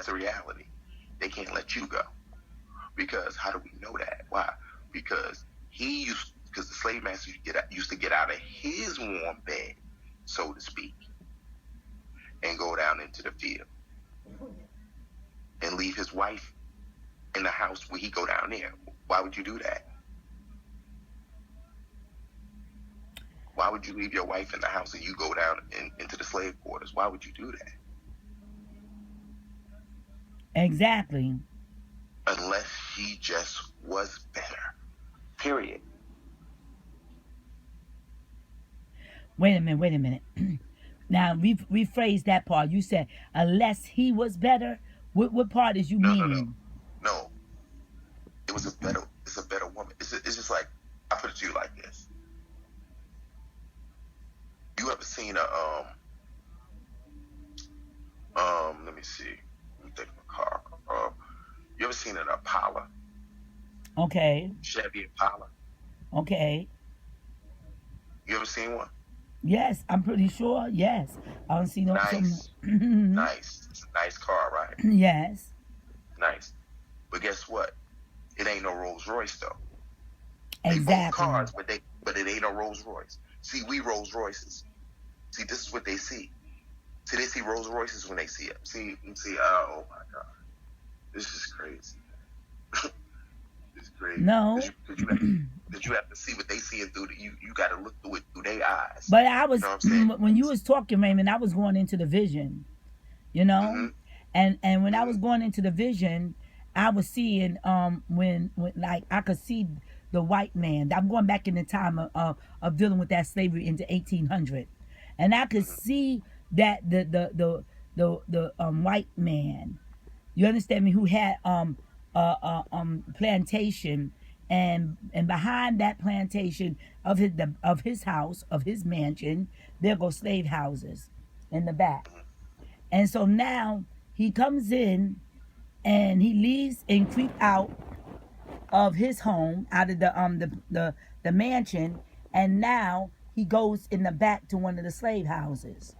the reality. They can't let you go. Because how do we know that? Why? Because the slave master used to get out of his warm bed, so to speak, and go down into the field and leave his wife in the house where he go down there. Why would you do that? Why would you leave your wife in the house and you go down into the slave quarters? Why would you do that? Exactly. Unless she just was better. Period. Wait a minute. Now, rephrase that part. You said, unless he was better. What part is you meaning? No. It's a better woman. It's just like, I put it to you like this. You ever seen let me see. Let me think of a car. You ever seen an Impala? Okay. Chevy Impala? Okay. You ever seen one? Yes, I'm pretty sure. Yes. I don't see no... Nice. Nice. It's a nice car, right? Yes. Nice. But guess what? It ain't no Rolls Royce, though. Exactly. They both cars, but it ain't no Rolls Royce. See, we Rolls Royces. See, this is what they see. See, they see Rolls Royces when they see it. See, oh my God. This is crazy. It's crazy. No. Because you have to see what they see through. You got to look through it through their eyes. But I was, you know what I'm saying? When you was talking, Raymond, I was going into the vision, you know? Mm-hmm. And when I was going into the vision, I was seeing, when like, I could see the white man. I'm going back in the time of dealing with that slavery into 1800. And I could see that the white man, you understand me, who had plantation, and behind that plantation of his house, of his mansion, there go slave houses in the back. And so now he comes in and he leaves and creep out of his home, out of the mansion, and now he goes in the back to one of the slave houses.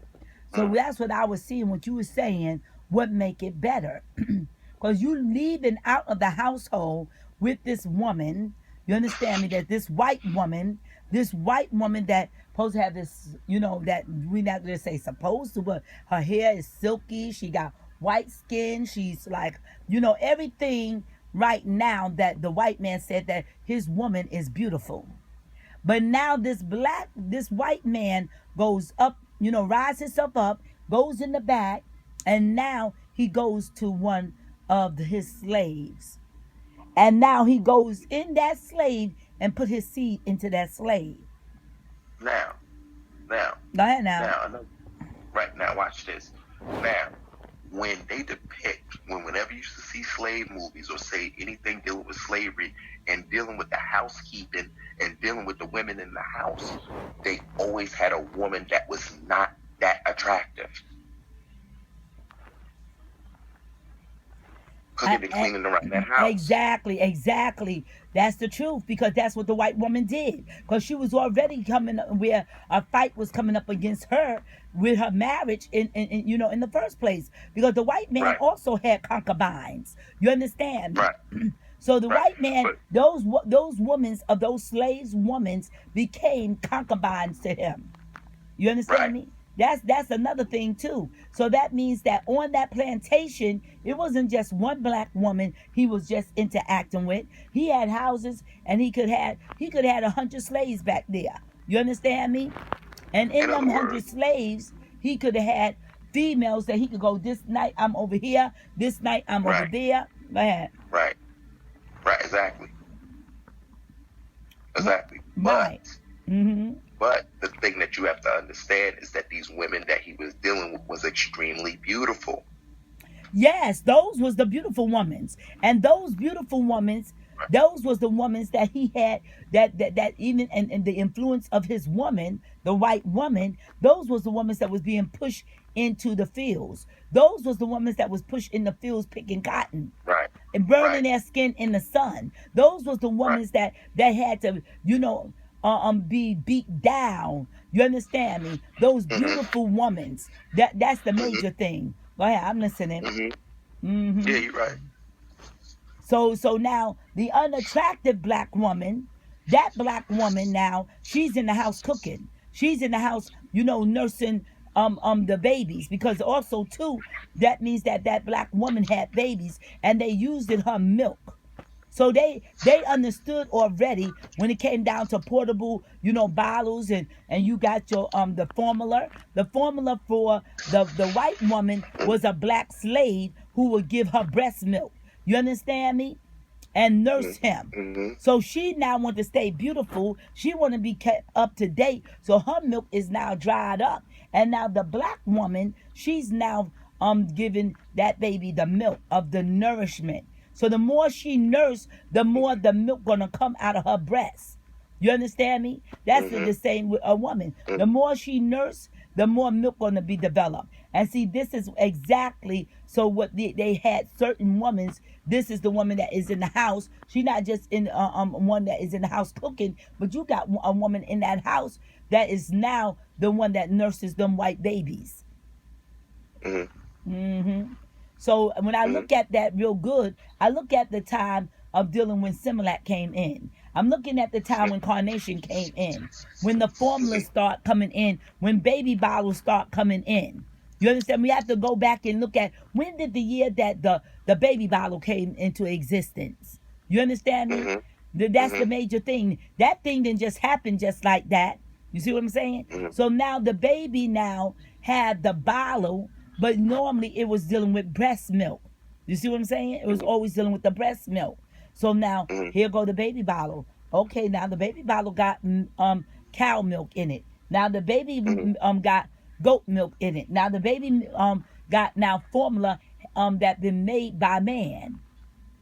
So that's what I was seeing, what you were saying, what make it better. Because you leaving out of the household with this woman, you understand me, that this white woman that supposed to have this, you know, that we're not going to say supposed to, but her hair is silky, she got white skin, she's like, you know, everything right now that the white man said that his woman is beautiful. But now this white man goes up, you know, rises himself up, goes in the back, and now he goes to one of his slaves. And now he goes in that slave and put his seed into that slave. Now. Go ahead now. Right now, watch this. Now, when they depict, whenever you used to see slave movies or say anything dealing with slavery and dealing with the housekeeping and dealing with the women in the house, they always had a woman that was not that attractive. Cooking and cleaning around that house. Exactly. That's the truth, because that's what the white woman did. Because she was already coming up where a fight was coming up against her with her marriage in you know, in the first place. Because the white man also had concubines. You understand? Right. So the white man, those women of those slaves, women became concubines to him. You understand me? That's another thing too. So that means that on that plantation, it wasn't just one black woman he was just interacting with. He had houses, and he could have 100 slaves back there. You understand me? And in them 100 slaves, he could have had females that he could go, this night I'm over here, this night I'm over there. Go ahead. Right. Exactly. Right. But the thing that you have to understand is that these women that he was dealing with was extremely beautiful. Yes, those was the beautiful women. And those beautiful women, those was the women that he had, that even, and the influence of his woman, the white woman, those was the women that was being pushed into the fields. Those was the women that was pushed in the fields picking cotton. Right. And burning their skin in the sun. Those was the women that had to, you know, be beat down. You understand me? Those beautiful women. That's the major thing. Go ahead, I'm listening. Mm-hmm. Yeah, you're right. So now the unattractive black woman, that black woman now, she's in the house cooking. She's in the house, nursing the babies, because also too that means that that black woman had babies and they used her milk. So they understood already when it came down to portable, bottles, and you got your the formula. The formula for the white woman was a black slave who would give her breast milk. You understand me? And nurse him. Mm-hmm. So she now want to stay beautiful. She want to be kept up to date. So her milk is now dried up. And now the black woman, she's now giving that baby the milk of the nourishment. So the more she nurse, the more the milk gonna come out of her breast. You understand me? That's Mm-hmm. the same with a woman. The more she nurse, the more milk gonna be developed. And see, this is exactly so what they had certain women. This is the woman that is in the house. She not just in one that is in the house cooking, but you got a woman in that house that is now the one that nurses them white babies. Mm-hmm. Mm-hmm. So when I Mm-hmm. look at that real good, I look at the time of dealing when Similac came in. I'm looking at the time when Carnation came in, when the formulas start coming in, when baby bottles start coming in. You understand? We have to go back and look at when did the year that the baby bottle came into existence. You understand me? Mm-hmm. That's Mm-hmm. the major thing. That thing didn't just happen just like that. You see what I'm saying? Mm-hmm. So now the baby now had the bottle, but normally it was dealing with breast milk. You see what I'm saying? It was always dealing with the breast milk. So now Mm-hmm. here go the baby bottle. Okay, now the baby bottle got cow milk in it. Now the baby Mm-hmm. got goat milk in it. Now the baby got now formula that been made by man.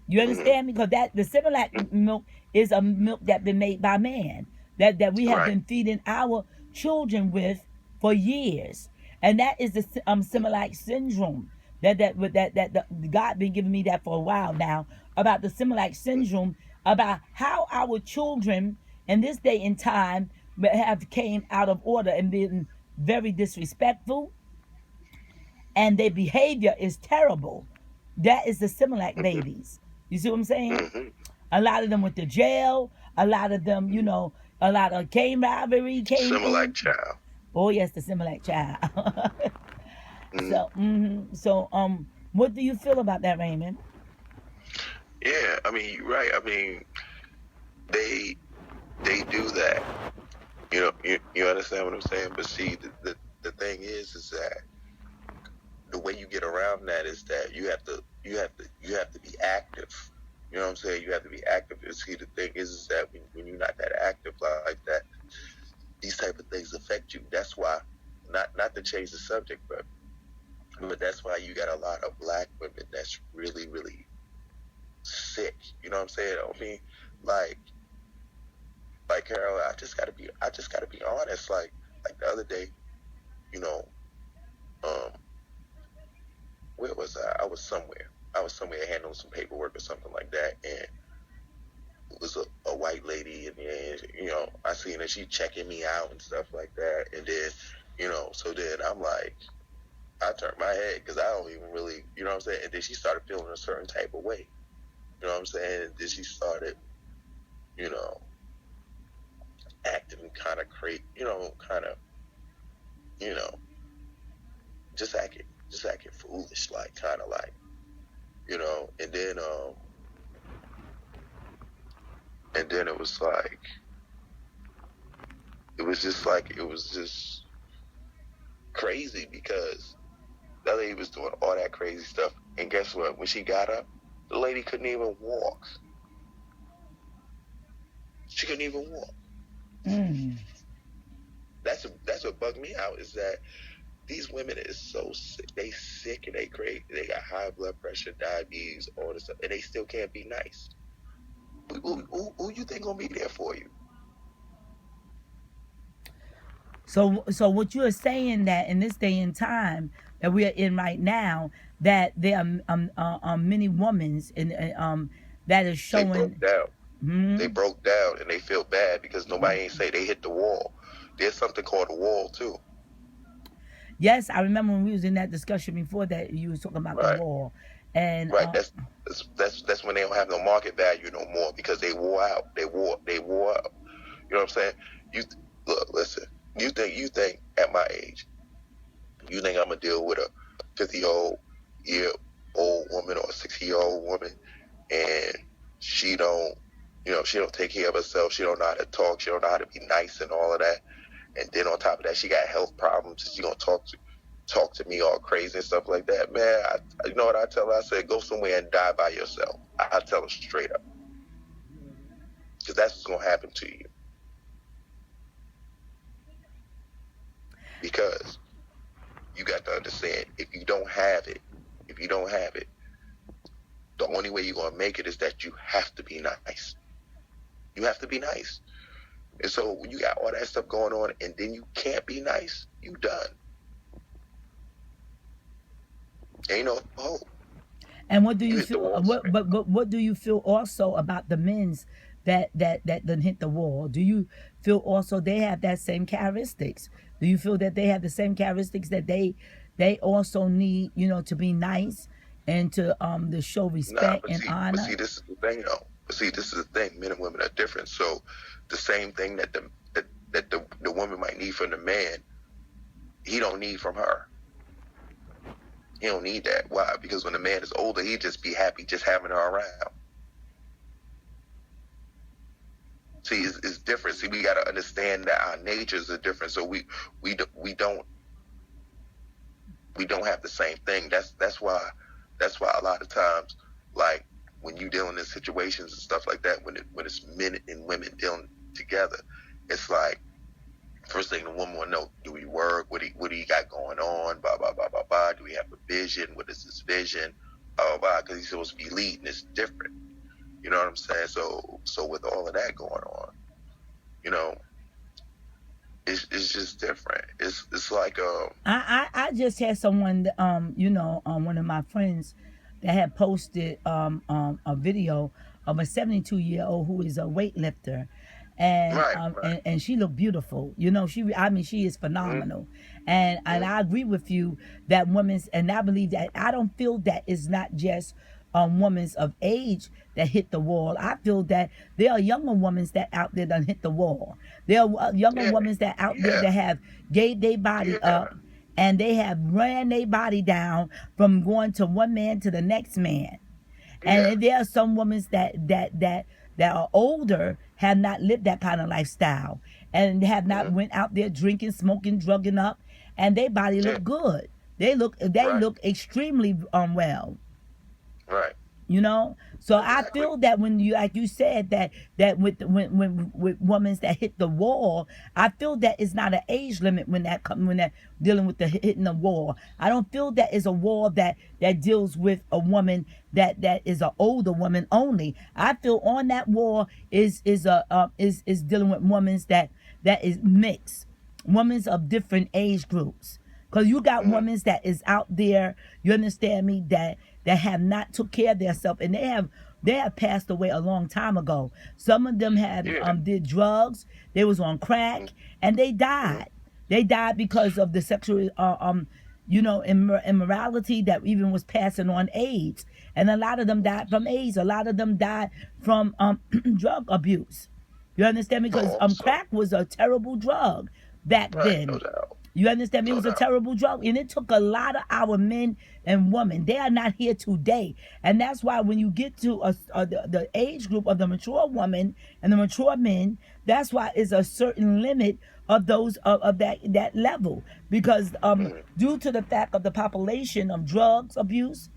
You Mm-hmm. understand me? Because that the Similac milk is a milk that been made by man, that we have Right. been feeding our children with for years, and that is the Similac syndrome. That the God been giving me that for a while now about the Similac syndrome, about how our children in this day and time have came out of order and been very disrespectful, and their behavior is terrible. That is the Similac Mm-hmm. babies. You see what I'm saying? Mm-hmm. A lot of them went to jail. A lot of them, a lot of gang rivalry came Similar in. child. Oh yes, the Similac child. Mm-hmm. So what do you feel about that, Raymond? Yeah, I mean, you're right. I mean, they they do that. You understand what I'm saying? But see, the thing is that the way you get around that is that you have to be active. You know what I'm saying? You have to be active. And see, the thing is that when you're not that active like that, these type of things affect you. That's why, not to change the subject, but that's why you got a lot of black women that's really really sick. You know what I'm saying? I mean, like Carol, I just gotta be honest. Like the other day, you know, um, where was I? I was somewhere handling some paperwork or something like that, and it was a white lady, and I seen that she checking me out and stuff like that, and then so then I'm like, I turned my head because I don't even really, what I'm saying, and then she started feeling a certain type of way, you know what I'm saying, and then she started, you know, acting kind of crazy, kind of, you know, just acting foolish, like kind of like, and then it was like, it was just crazy because the lady was doing all that crazy stuff, and guess what? When she got up, the lady couldn't even walk. She couldn't even walk. Mm. That's what bugged me out is that these women is so sick. They sick and they crazy. They got high blood pressure, diabetes, all this stuff, and they still can't be nice. Who you think gonna be there for you? So what you are saying that in this day and time that we are in right now, that there are many women in that is They broke showing. down. They Hmm. broke down and they feel bad because nobody ain't say they hit the wall. There's something called a wall too. Yes, I remember when we was in that discussion before that you was talking about the Right. wall, And Right. That's when they don't have no market value no more because they wore out. They wore out. You know what I'm saying? You look, listen. You think at my age, you think I'm gonna deal with a 50-year-old woman or a 60-year-old woman, and she don't, she don't take care of herself. She don't know how to talk. She don't know how to be nice and all of that. And then on top of that, she got health problems. And she gonna talk to me all crazy and stuff like that. Man, you know what I tell her? I said, go somewhere and die by yourself. I tell her straight up, because that's what's gonna happen to you. Because you got to understand, if you don't have it, the only way you're gonna make it is that you have to be nice. You have to be nice. And so when you got all that stuff going on and then you can't be nice, you done. Ain't no hope. And what do you You hit the feel? wall. What do you feel also about the men's that done hit the wall? Do you feel also they have that same characteristics? Do you feel that they have the same characteristics that they also need, to be nice and to show Nah, respect but and see, honor? this is the thing, though. But see, this is the thing. Men and women are different. So the same thing that the woman might need from the man, he don't need from her. He don't need that. Why? Because when the man is older, he just be happy just having her around. See, it's different. See, we got to understand that our natures are different. So we don't have the same thing. That's why a lot of times, like when you dealing in situations and stuff like that, when it's men and women dealing together, it's like, first thing the woman will know: do we work? What do you got going on? Blah blah blah blah blah. Do we have a vision? What is this vision? Because he's supposed to be leading. It's different. You know what I'm saying? So with all of that going on, you know, it's just different. It's like I just had someone one of my friends that had posted a video of a 72-year-old who is a weightlifter, and right, and she looked beautiful. She is phenomenal, and I agree with you that women's, and I believe that I don't feel that it's not just women's of age that hit the wall. I feel that there are younger women that out there that hit the wall. There are younger yeah, women that out there that have gave their body yeah, up, and they have ran their body down from going to one man to the next man. yeah, And there are some women that are older, have not lived that kind of lifestyle, and have not went out there drinking, smoking, drugging up, and their body yeah, look good. They right, look extremely well. right, So I exactly, feel that when you, like you said, that when with women that hit the wall, I feel that it's not an age limit when that dealing with the hitting the wall. I don't feel that is a wall that deals with a woman that is an older woman only. I feel on that wall is dealing with women that is mixed, women of different age groups. Cause you got women that is out there, you understand me, that have not took care of themselves, and they have passed away a long time ago. Some of them had yeah, did drugs, they was on crack, and they died. They died because of the sexual immorality that even was passing on AIDS. And a lot of them died from AIDS. A lot of them died from drug abuse. You understand me? no, Because also, crack was a terrible drug back right, no then. doubt, You understand me? It no was a doubt, terrible drug, and it took a lot of our men and women. They are not here today, and that's why when you get to the age group of the mature woman and the mature men, that's why it's a certain limit of those of that level, because due to the fact of the population of drugs abuse,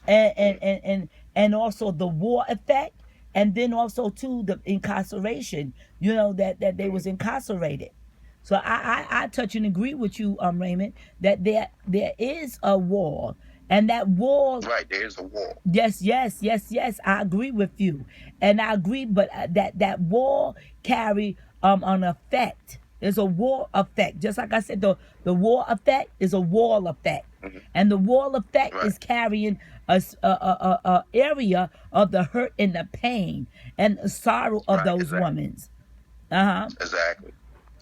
and also the war effect, and then also too the incarceration, that they was incarcerated. So I touch and agree with you, Raymond, that there is a wall, and that wall, right. There's a wall, yes, I agree with you, and I agree, but that wall carry an effect. There's a wall effect, just like I said, the wall effect is a wall effect, and the wall effect right, is carrying a area of the hurt and the pain and the sorrow of right, those exactly, women. Uh-huh. exactly,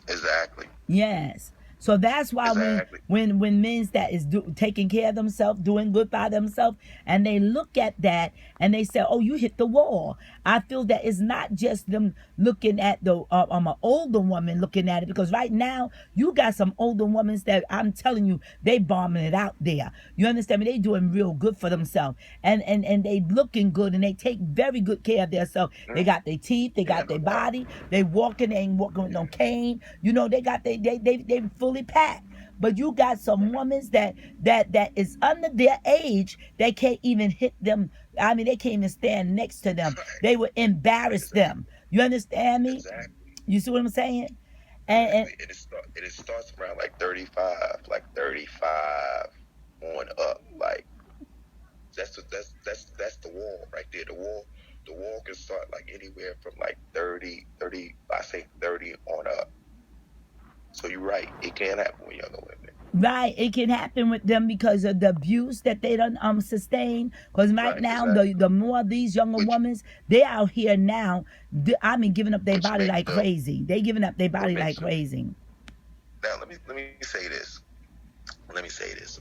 exactly. Yes. So that's why Exactly. when men's that is taking care of themselves, doing good by themselves, and they look at that and they say, "Oh, you hit the wall." I feel that it's not just them looking at the an older woman looking at it, because right now you got some older women that I'm telling you they bombing it out there. You understand me? They doing real good for themselves, and they looking good, and they take very good care of themselves. They got their teeth, they Yeah, got no their doubt. body, they walking, they ain't walking with no cane. You know, they got they fully packed. But you got some women that is under their age. They can't even hit them. I mean, they can't even stand next to them. They would embarrass Exactly. them. You understand me? Exactly. You see what I'm saying? And Exactly. It starts around like 35 on up. Like that's the wall right there. The wall can start like anywhere from like 30. I say 30 on up. So you're right. It can happen with younger women. right, it can happen with them because of the abuse that they don't sustain. Because right Right. now, Exactly. the more these younger Which women, they out here now. I mean, giving up their which body makes like crazy. They giving up their what body like makes them. crazy. Now let me say this. Let me say this.